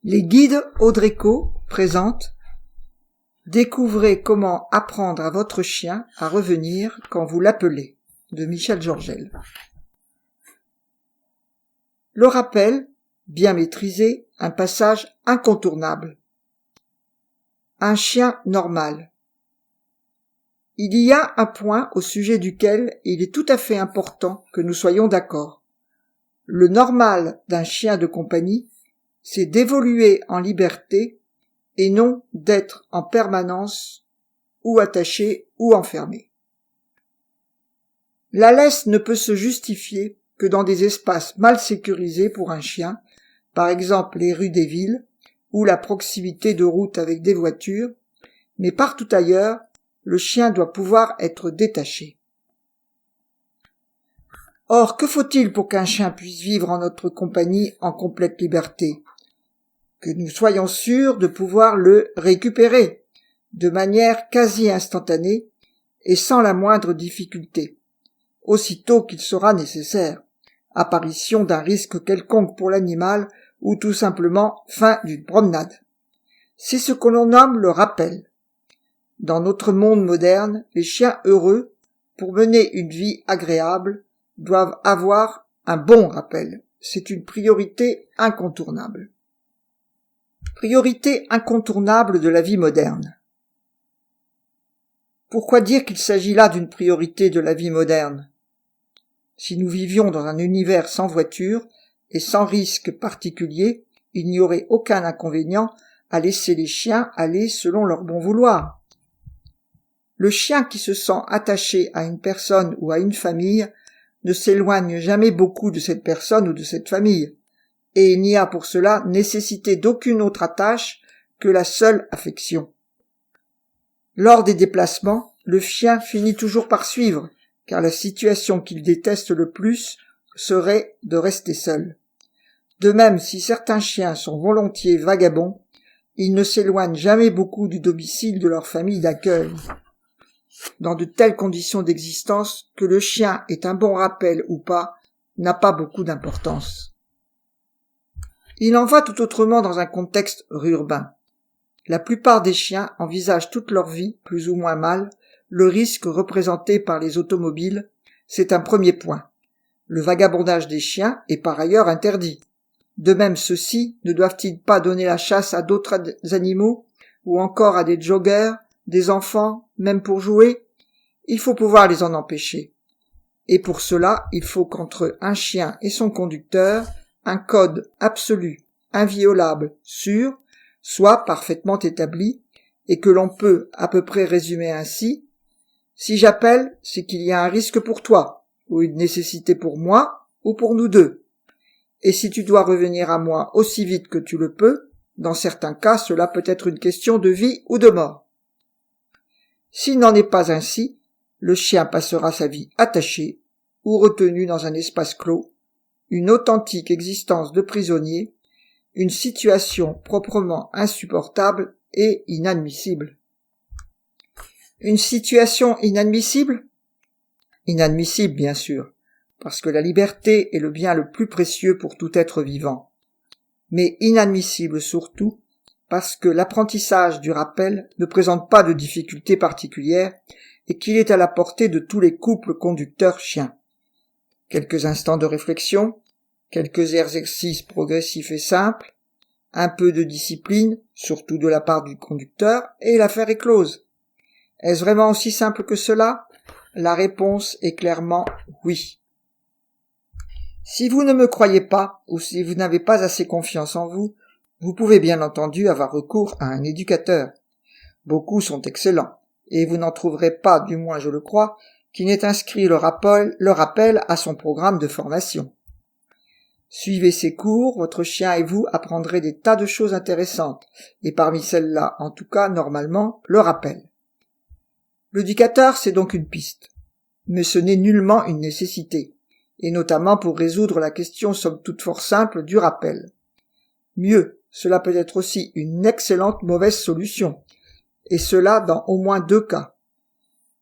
Les guides Audreco présentent « Découvrez comment apprendre à votre chien à revenir quand vous l'appelez » de Michel Georgel. Le rappel, bien maîtrisé, un passage incontournable. Un chien normal. Il y a un point au sujet duquel il est tout à fait important que nous soyons d'accord. Le normal d'un chien de compagnie, c'est d'évoluer en liberté et non d'être en permanence ou attaché ou enfermé. La laisse ne peut se justifier que dans des espaces mal sécurisés pour un chien, par exemple les rues des villes ou la proximité de routes avec des voitures, mais partout ailleurs, le chien doit pouvoir être détaché. Or, que faut-il pour qu'un chien puisse vivre en notre compagnie en complète liberté ? Que nous soyons sûrs de pouvoir le récupérer, de manière quasi instantanée et sans la moindre difficulté, aussitôt qu'il sera nécessaire, apparition d'un risque quelconque pour l'animal ou tout simplement fin d'une promenade. C'est ce que l'on nomme le rappel. Dans notre monde moderne, les chiens heureux, pour mener une vie agréable, doivent avoir un bon rappel. C'est une priorité incontournable. Priorité incontournable de la vie moderne. Pourquoi dire qu'il s'agit là d'une priorité de la vie moderne ? Si nous vivions dans un univers sans voiture et sans risque particulier, il n'y aurait aucun inconvénient à laisser les chiens aller selon leur bon vouloir. Le chien qui se sent attaché à une personne ou à une famille ne s'éloigne jamais beaucoup de cette personne ou de cette famille, et il n'y a pour cela nécessité d'aucune autre attache que la seule affection. Lors des déplacements, le chien finit toujours par suivre, car la situation qu'il déteste le plus serait de rester seul. De même, si certains chiens sont volontiers vagabonds, ils ne s'éloignent jamais beaucoup du domicile de leur famille d'accueil. Dans de telles conditions d'existence, que le chien ait un bon rappel ou pas, n'a pas beaucoup d'importance. Il en va tout autrement dans un contexte urbain. La plupart des chiens envisagent toute leur vie, plus ou moins mal, le risque représenté par les automobiles. C'est un premier point. Le vagabondage des chiens est par ailleurs interdit. De même, ceux-ci ne doivent-ils pas donner la chasse à d'autres animaux, ou encore à des joggers, des enfants, même pour jouer ? Il faut pouvoir les en empêcher. Et pour cela, il faut qu'entre un chien et son conducteur, un code absolu, inviolable, sûr, soit parfaitement établi, et que l'on peut à peu près résumer ainsi: si j'appelle, c'est qu'il y a un risque pour toi, ou une nécessité pour moi, ou pour nous deux. Et si tu dois revenir à moi aussi vite que tu le peux, dans certains cas, cela peut être une question de vie ou de mort. S'il n'en est pas ainsi, le chien passera sa vie attaché ou retenu dans un espace clos, une authentique existence de prisonnier, une situation proprement insupportable et inadmissible. Une situation inadmissible ? Inadmissible, bien sûr, parce que la liberté est le bien le plus précieux pour tout être vivant. Mais inadmissible surtout, parce que l'apprentissage du rappel ne présente pas de difficultés particulières et qu'il est à la portée de tous les couples conducteurs-chiens. Quelques instants de réflexion, quelques exercices progressifs et simples, un peu de discipline, surtout de la part du conducteur, et l'affaire est close. Est-ce vraiment aussi simple que cela ? La réponse est clairement oui. Si vous ne me croyez pas, ou si vous n'avez pas assez confiance en vous, vous pouvez bien entendu avoir recours à un éducateur. Beaucoup sont excellents, et vous n'en trouverez pas, du moins je le crois, qui n'ait inscrit le rappel à son programme de formation. Suivez ces cours, votre chien et vous apprendrez des tas de choses intéressantes, et parmi celles-là, en tout cas, normalement, le rappel. L'éducateur, c'est donc une piste, mais ce n'est nullement une nécessité, et notamment pour résoudre la question somme toute fort simple du rappel. Mieux, cela peut être aussi une excellente mauvaise solution, et cela dans au moins 2 cas.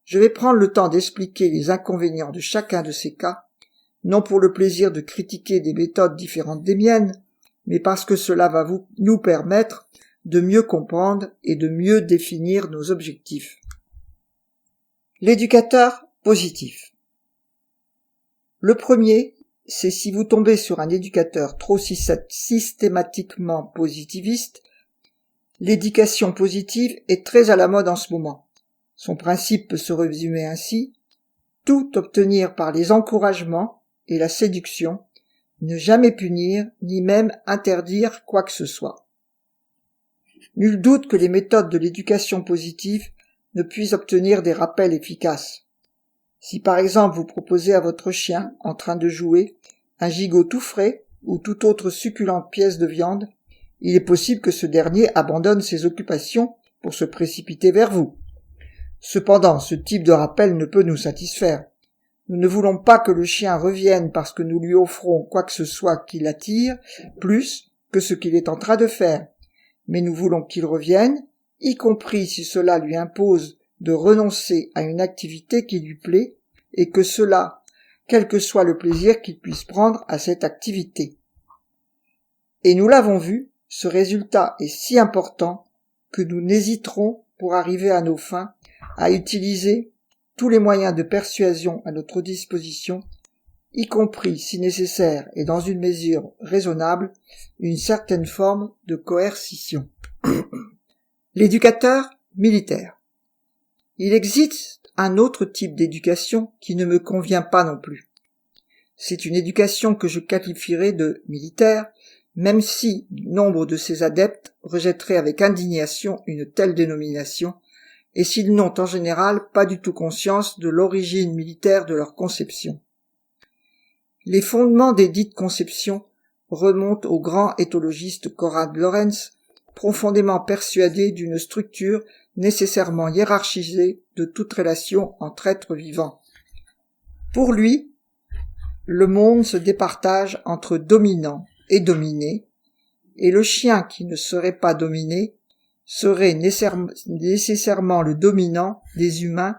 Je vais prendre le temps d'expliquer les inconvénients de chacun de ces cas, non pour le plaisir de critiquer des méthodes différentes des miennes, mais parce que cela va nous permettre de mieux comprendre et de mieux définir nos objectifs. L'éducateur positif. Le premier, c'est si vous tombez sur un éducateur trop systématiquement positiviste. L'éducation positive est très à la mode en ce moment. Son principe peut se résumer ainsi: tout obtenir par les encouragements et la séduction, ne jamais punir ni même interdire quoi que ce soit. Nul doute que les méthodes de l'éducation positive ne puissent obtenir des rappels efficaces. Si par exemple vous proposez à votre chien, en train de jouer, un gigot tout frais ou toute autre succulente pièce de viande, il est possible que ce dernier abandonne ses occupations pour se précipiter vers vous. Cependant, ce type de rappel ne peut nous satisfaire. Nous ne voulons pas que le chien revienne parce que nous lui offrons quoi que ce soit qui l'attire, plus que ce qu'il est en train de faire. Mais nous voulons qu'il revienne, y compris si cela lui impose de renoncer à une activité qui lui plaît, et que cela, quel que soit le plaisir qu'il puisse prendre à cette activité. Et nous l'avons vu, ce résultat est si important que nous n'hésiterons, pour arriver à nos fins, à utiliser tous les moyens de persuasion à notre disposition, y compris, si nécessaire et dans une mesure raisonnable, une certaine forme de coercition. L'éducateur militaire. Il existe un autre type d'éducation qui ne me convient pas non plus. C'est une éducation que je qualifierais de militaire, même si nombre de ses adeptes rejetteraient avec indignation une telle dénomination, et s'ils n'ont en général pas du tout conscience de l'origine militaire de leur conception. Les fondements des dites conceptions remontent au grand éthologiste Konrad Lorenz, profondément persuadé d'une structure nécessairement hiérarchisée de toute relation entre êtres vivants. Pour lui, le monde se départage entre dominant et dominé, et le chien qui ne serait pas dominé serait nécessairement le dominant des humains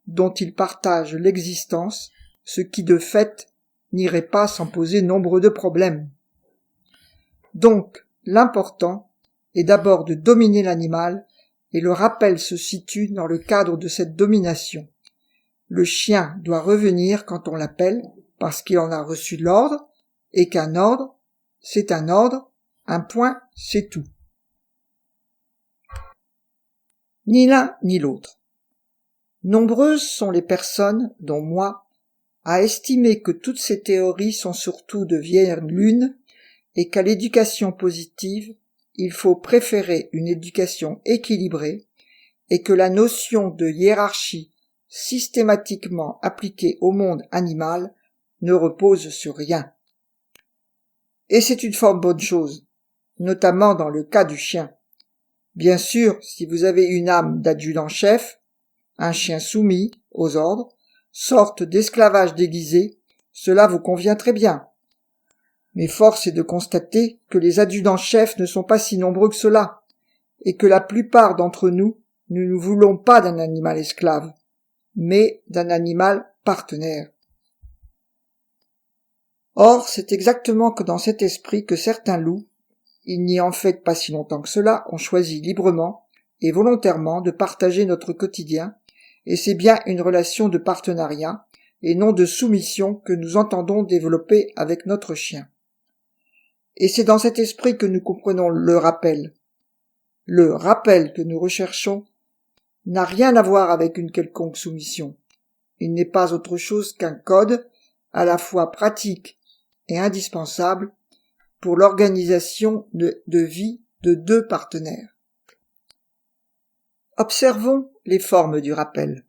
dont il partage l'existence, ce qui de fait n'irait pas sans poser nombre de problèmes. Donc, l'important est d'abord de dominer l'animal, et le rappel se situe dans le cadre de cette domination. Le chien doit revenir quand on l'appelle, parce qu'il en a reçu l'ordre, et qu'un ordre, c'est un ordre, un point, c'est tout. Ni l'un ni l'autre. Nombreuses sont les personnes, dont moi, à estimer que toutes ces théories sont surtout de vieilles lunes, et qu'à l'éducation positive, il faut préférer une éducation équilibrée, et que la notion de hiérarchie systématiquement appliquée au monde animal ne repose sur rien. Et c'est une fort bonne chose, notamment dans le cas du chien. Bien sûr, si vous avez une âme d'adjudant-chef, un chien soumis aux ordres, sorte d'esclavage déguisé, cela vous convient très bien. Mais force est de constater que les adjudants-chefs ne sont pas si nombreux que cela, et que la plupart d'entre nous ne voulons pas d'un animal esclave, mais d'un animal partenaire. Or, c'est exactement que dans cet esprit que certains loups, il n'y a en fait pas si longtemps que cela, ont choisi librement et volontairement de partager notre quotidien, et c'est bien une relation de partenariat et non de soumission que nous entendons développer avec notre chien. Et c'est dans cet esprit que nous comprenons le rappel. Le rappel que nous recherchons n'a rien à voir avec une quelconque soumission. Il n'est pas autre chose qu'un code à la fois pratique et indispensable pour l'organisation de vie de deux partenaires. Observons les formes du rappel.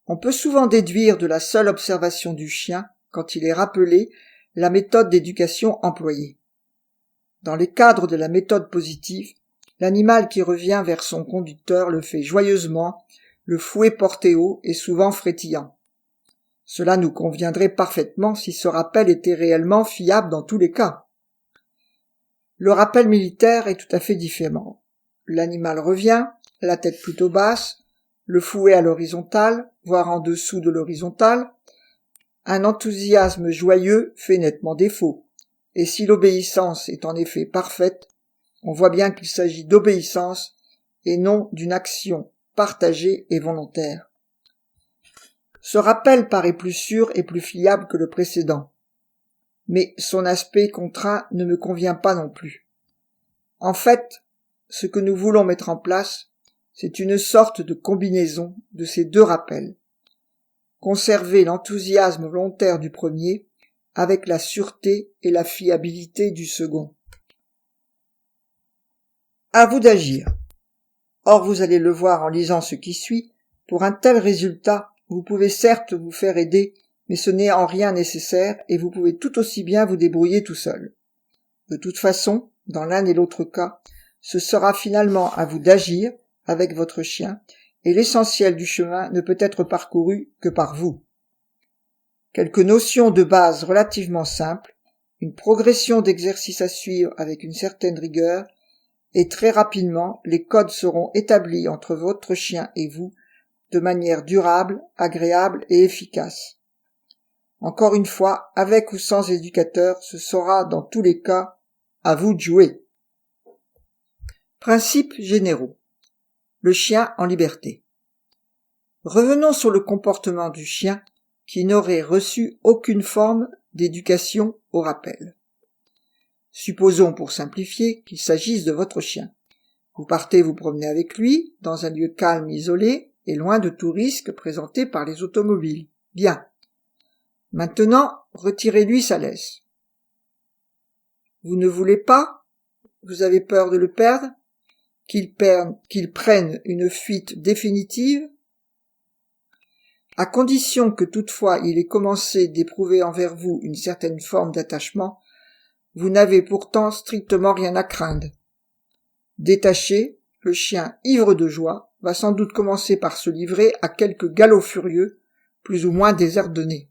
On peut souvent déduire de la seule observation du chien, quand il est rappelé, la méthode d'éducation employée. Dans les cadres de la méthode positive, l'animal qui revient vers son conducteur le fait joyeusement, le fouet porté haut et souvent frétillant. Cela nous conviendrait parfaitement si ce rappel était réellement fiable dans tous les cas. Le rappel militaire est tout à fait différent. L'animal revient, la tête plutôt basse, le fouet à l'horizontale, voire en dessous de l'horizontale. Un enthousiasme joyeux fait nettement défaut, et si l'obéissance est en effet parfaite, on voit bien qu'il s'agit d'obéissance et non d'une action partagée et volontaire. Ce rappel paraît plus sûr et plus fiable que le précédent, mais son aspect contraint ne me convient pas non plus. En fait, ce que nous voulons mettre en place, c'est une sorte de combinaison de ces deux rappels. Conserver l'enthousiasme volontaire du premier avec la sûreté et la fiabilité du second. À vous d'agir. Or, vous allez le voir en lisant ce qui suit, pour un tel résultat, vous pouvez certes vous faire aider, mais ce n'est en rien nécessaire et vous pouvez tout aussi bien vous débrouiller tout seul. De toute façon, dans l'un et l'autre cas, ce sera finalement à vous d'agir avec votre chien et l'essentiel du chemin ne peut être parcouru que par vous. Quelques notions de base relativement simples, une progression d'exercices à suivre avec une certaine rigueur, et très rapidement, les codes seront établis entre votre chien et vous de manière durable, agréable et efficace. Encore une fois, avec ou sans éducateur, ce sera dans tous les cas à vous de jouer. Principes généraux. Le chien en liberté. Revenons sur le comportement du chien qui n'aurait reçu aucune forme d'éducation au rappel. Supposons, pour simplifier, qu'il s'agisse de votre chien. Vous partez vous promener avec lui, dans un lieu calme, isolé, et loin de tout risque présenté par les automobiles. Bien. Maintenant, retirez-lui sa laisse. Vous ne voulez pas? Vous avez peur de le perdre? Qu'il prenne une fuite définitive? À condition que toutefois il ait commencé d'éprouver envers vous une certaine forme d'attachement, vous n'avez pourtant strictement rien à craindre. Détaché, le chien ivre de joie va sans doute commencer par se livrer à quelques galops furieux, plus ou moins désordonnés.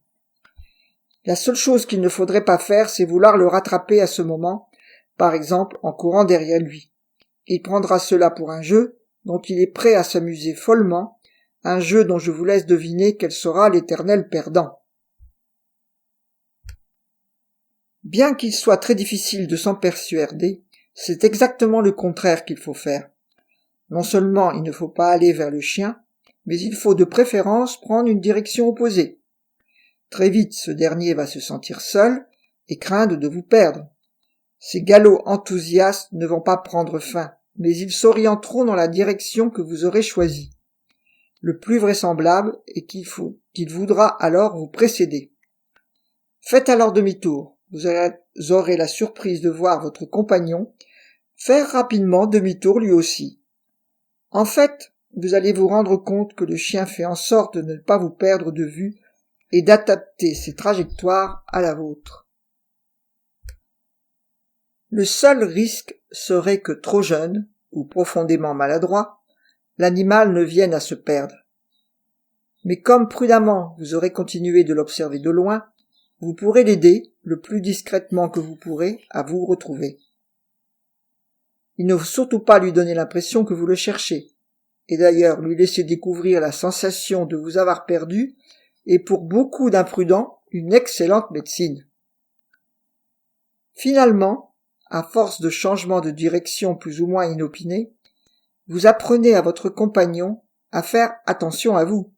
La seule chose qu'il ne faudrait pas faire, c'est vouloir le rattraper à ce moment, par exemple en courant derrière lui. Il prendra cela pour un jeu dont il est prêt à s'amuser follement, un jeu dont je vous laisse deviner quel sera l'éternel perdant. Bien qu'il soit très difficile de s'en persuader, c'est exactement le contraire qu'il faut faire. Non seulement il ne faut pas aller vers le chien, mais il faut de préférence prendre une direction opposée. Très vite, ce dernier va se sentir seul et craindre de vous perdre. Ces galops enthousiastes ne vont pas prendre fin, mais ils s'orienteront dans la direction que vous aurez choisie. Le plus vraisemblable est qu'il voudra alors vous précéder. Faites alors demi-tour. Vous aurez la surprise de voir votre compagnon faire rapidement demi-tour lui aussi. En fait, vous allez vous rendre compte que le chien fait en sorte de ne pas vous perdre de vue et d'adapter ses trajectoires à la vôtre. Le seul risque serait que trop jeune, ou profondément maladroit, l'animal ne vienne à se perdre. Mais comme prudemment vous aurez continué de l'observer de loin, vous pourrez l'aider, le plus discrètement que vous pourrez, à vous retrouver. Il ne faut surtout pas lui donner l'impression que vous le cherchez, et d'ailleurs lui laisser découvrir la sensation de vous avoir perdu est pour beaucoup d'imprudents une excellente médecine. Finalement, à force de changements de direction plus ou moins inopinés, vous apprenez à votre compagnon à faire attention à vous,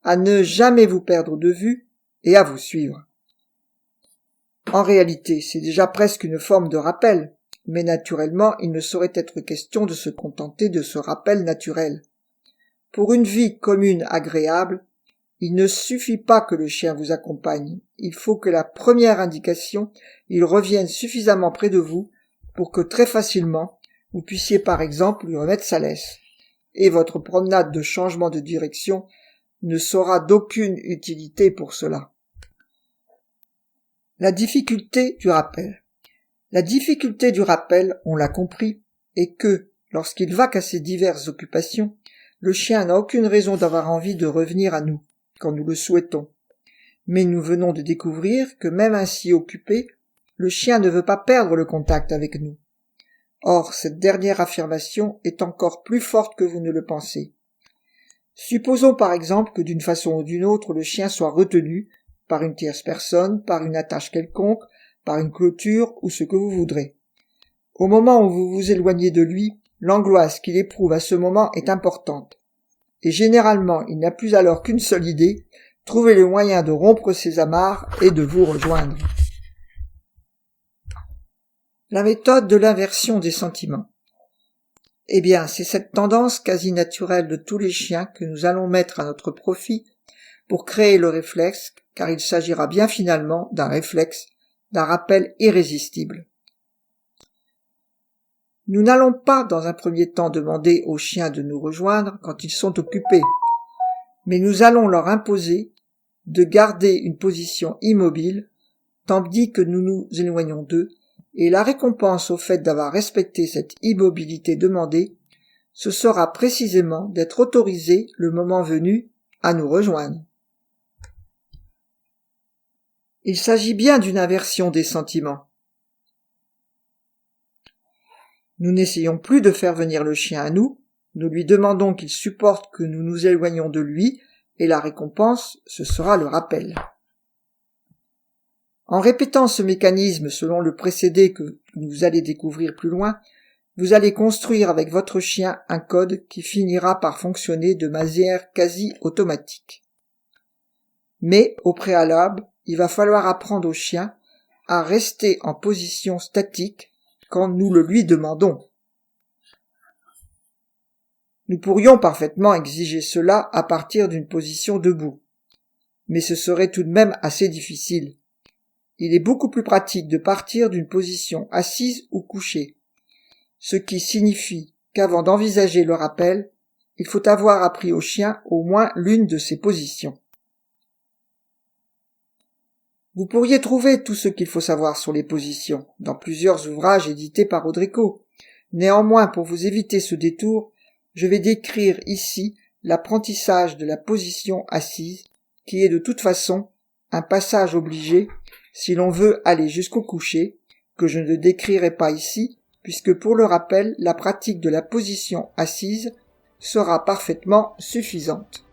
à ne jamais vous perdre de vue et à vous suivre. En réalité, c'est déjà presque une forme de rappel, mais naturellement, il ne saurait être question de se contenter de ce rappel naturel. Pour une vie commune agréable, il ne suffit pas que le chien vous accompagne, il faut que la première indication, il revienne suffisamment près de vous pour que très facilement, vous puissiez par exemple lui remettre sa laisse. Et votre promenade de changement de direction ne sera d'aucune utilité pour cela. La difficulté du rappel. La difficulté du rappel, on l'a compris, est que, lorsqu'il vaque à ses diverses occupations, le chien n'a aucune raison d'avoir envie de revenir à nous, quand nous le souhaitons. Mais nous venons de découvrir que même ainsi occupé, le chien ne veut pas perdre le contact avec nous. Or, cette dernière affirmation est encore plus forte que vous ne le pensez. Supposons par exemple que d'une façon ou d'une autre le chien soit retenu par une tierce personne, par une attache quelconque, par une clôture ou ce que vous voudrez. Au moment où vous vous éloignez de lui, l'angoisse qu'il éprouve à ce moment est importante. Et généralement, il n'a plus alors qu'une seule idée, trouver le moyen de rompre ses amarres et de vous rejoindre. La méthode de l'inversion des sentiments. Eh bien, c'est cette tendance quasi naturelle de tous les chiens que nous allons mettre à notre profit pour créer le réflexe, car il s'agira bien finalement d'un réflexe, d'un rappel irrésistible. Nous n'allons pas dans un premier temps demander aux chiens de nous rejoindre quand ils sont occupés, mais nous allons leur imposer de garder une position immobile tandis que nous nous éloignons d'eux, et la récompense au fait d'avoir respecté cette immobilité demandée, ce sera précisément d'être autorisé le moment venu à nous rejoindre. Il s'agit bien d'une inversion des sentiments. Nous n'essayons plus de faire venir le chien à nous, nous lui demandons qu'il supporte que nous nous éloignions de lui, et la récompense, ce sera le rappel. En répétant ce mécanisme selon le précédé que vous allez découvrir plus loin, vous allez construire avec votre chien un code qui finira par fonctionner de manière quasi automatique. Mais, au préalable, il va falloir apprendre au chien à rester en position statique quand nous le lui demandons. Nous pourrions parfaitement exiger cela à partir d'une position debout, mais ce serait tout de même assez difficile. Il est beaucoup plus pratique de partir d'une position assise ou couchée, ce qui signifie qu'avant d'envisager le rappel, il faut avoir appris au chien au moins l'une de ces positions. Vous pourriez trouver tout ce qu'il faut savoir sur les positions dans plusieurs ouvrages édités par Rodrigo. Néanmoins, pour vous éviter ce détour, je vais décrire ici l'apprentissage de la position assise, qui est de toute façon un passage obligé si l'on veut aller jusqu'au coucher, que je ne décrirai pas ici, puisque pour le rappel, la pratique de la position assise sera parfaitement suffisante.